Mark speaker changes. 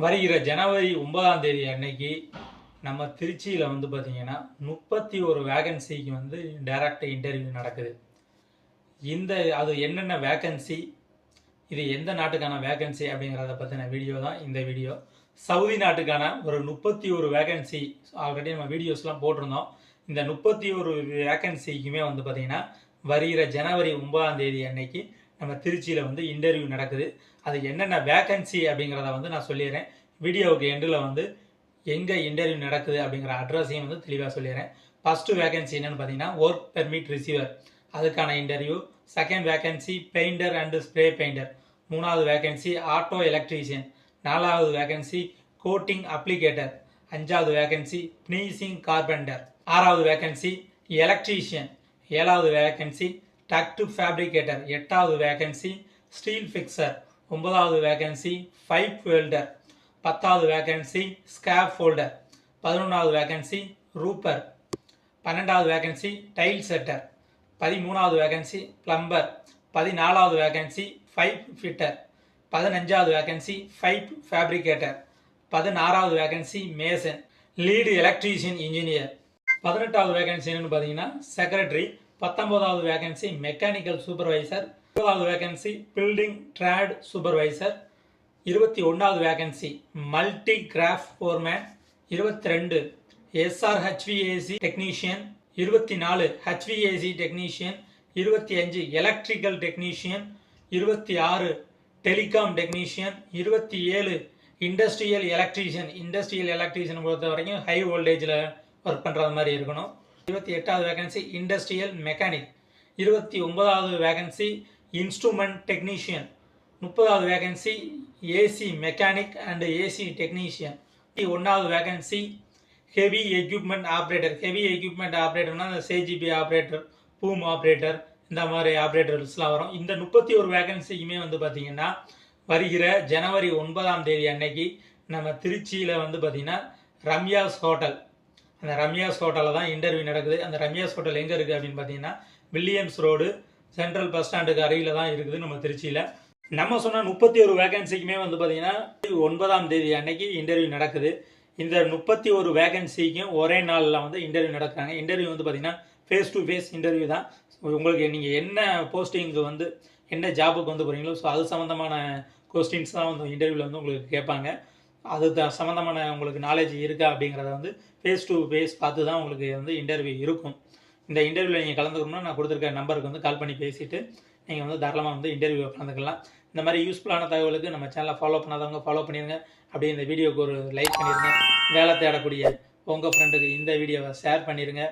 Speaker 1: வருகிற ஜனவரி 9ஆம் தேதி அன்னைக்கு நம்ம திருச்சியில் வந்து பார்த்தீங்கன்னா 31 வேகன்சிக்கு வந்து டைரக்ட் இன்டர்வியூ நடக்குது. அது என்னென்ன வேகன்சி, இது எந்த நாட்டுக்கான வேகன்சி அப்படிங்கிறத பற்றின வீடியோ தான் இந்த வீடியோ. சவுதி நாட்டுக்கான ஒரு 31 வேகன்சி ஆல்ரெடி நம்ம வீடியோஸ்லாம் போட்டிருந்தோம். இந்த 31 வேகன்சிக்குமே வந்து பார்த்தீங்கன்னா வருகிற ஜனவரி 9ஆம் தேதி அன்னைக்கு நம்ம திருச்சியில் வந்து இன்டர்வியூ நடக்குது. அது என்னென்ன வேகன்சி அப்படிங்கிறத வந்து நான் சொல்லிடுறேன். வீடியோவுக்கு எண்டில் வந்து எங்கே இன்டர்வியூ நடக்குது அப்படிங்கிற அட்ரஸையும் வந்து தெளிவாக சொல்லிடுறேன். ஃபஸ்ட்டு வேகன்சி என்னென்னு பார்த்தீங்கன்னா ஒர்க் பெர்மிட் ரிசீவர், அதுக்கான interview. Second vacancy painter and spray painter. மூணாவது வேகன்சி ஆட்டோ எலக்ட்ரீஷியன். நாலாவது வேகன்சி கோட்டிங் அப்ளிகேட்டர். அஞ்சாவது வேகன்சி ஃபினிஷிங் கார்பெண்டர். ஆறாவது வேகன்சி எலக்ட்ரீஷியன். ஏழாவது வேகன்சி டக்ட் ஃபேப்ரிகேட்டர். எட்டாவது வேகன்சி ஸ்டீல் ஃபிக்சர். ஒன்பதாவது வேகன்சி பைப் வெல்டர். 10வது வேகன்சி ஸ்கேப் ஹோல்டர். 11வது வேகன்சி ரூப்பர். 12வது வேகன்சி டைல் செட்டர். 13வது வேகன்சி பிளம்பர். 14வது வேகன்சி பைப் ஃபிட்டர். 15வது வேகன்சி பைப் ஃபேப்ரிகேட்டர். 16வது vacancy mason. Lead electrician engineer. 18வது vacancy என்னன்னு பார்த்தீங்கன்னா செக்ரட்டரி. 19வது வேகன்சி மெக்கானிக்கல் சூப்பர்வைசர். 20வது வேகன்சி பில்டிங் ட்ராட் சூப்பர்வைசர். 21வது vacancy multi craft foreman. 22 SRHVAC technician. 24 HVAC technician. 25 electrical technician. 26 telecom technician. 27 industrial electrician. Industrial electrician பொறுத்த வரைக்கும் high வோல்டேஜில் work பண்ணுறது மாதிரி இருக்கணும். 28வது வேகன்சி இண்டஸ்ட்ரியல் மெக்கானிக். 29வது வேகன்சி இன்ஸ்ட்ருமெண்ட் டெக்னீஷியன். 30வது vacancy AC mechanic and AC technician. 1வது vacancy heavy equipment operator. Heavy equipment ஆப்ரேட்டர்னா சேஜிபி ஆப்ரேட்டர், பூம் ஆப்ரேட்டர், இந்த மாதிரி ஆப்ரேட்டர்ஸ்லாம் வரும். இந்த 31 வேகன்சிக்குமே வந்து பார்த்தீங்கன்னா வருகிற ஜனவரி 9ஆம் தேதி அன்னைக்கு நம்ம திருச்சியில் வந்து பார்த்தீங்கன்னா ரம்யாஸ் ஹோட்டல், அந்த ரம்யாஸ் ஹோட்டலில் தான் இன்டர்வியூ நடக்குது. அந்த ரம்யாஸ் ஹோட்டல் எங்கே இருக்குது அப்படின்னு பார்த்தீங்கன்னா வில்லியம்ஸ் ரோடு சென்ட்ரல் பஸ் ஸ்டாண்டுக்கு அருகில் தான் இருக்குது நம்ம திருச்சியில். நம்ம சொன்ன 31 வேகன்சிக்குமே வந்து பார்த்தீங்கன்னா 9ஆம் தேதி அன்னைக்கு இன்டர்வியூ நடக்குது. இந்த 31 வேகன்சிக்கும் ஒரே நாளில் வந்து இன்டர்வியூ நடக்கிறாங்க. இன்டர்வியூ வந்து பார்த்தீங்கன்னா ஃபேஸ் டு ஃபேஸ் இன்டர்வியூ தான். உங்களுக்கு நீங்கள் என்ன போஸ்டிங்கு வந்து என்ன ஜாபுக்கு வந்து போகிறீங்களோ ஸோ அது சம்மந்தமான கொஸ்டின்ஸ் தான் வந்து இன்டர்வியூவில் வந்து உங்களுக்கு கேட்பாங்க. அது சம்மந்தமான உங்களுக்கு நாலேஜ் இருக்கா அப்படிங்கிறத வந்து ஃபேஸ் டு ஃபேஸ் பார்த்து தான் உங்களுக்கு வந்து இன்டர்வியூ இருக்கும். இந்த இன்டர்வியூவில் நீங்கள் கலந்துக்கணும்னா நான் கொடுத்துருக்க நம்பருக்கு வந்து கால் பண்ணி பேசிவிட்டு நீங்கள் வந்து தாராளமாக வந்து இன்டர்வியூ கலந்துக்கலாம். இந்த மாதிரி யூஸ்ஃபுல்லான தகவலுக்கு நம்ம சேனலை ஃபாலோ பண்ணாதவங்க ஃபாலோ பண்ணிடுங்க. அப்படியே இந்த வீடியோவுக்கு ஒரு லைக் பண்ணிடுங்க. வேலை தேடக்கூடிய உங்கள் ஃப்ரெண்டுக்கு இந்த வீடியோவை ஷேர் பண்ணிடுங்க.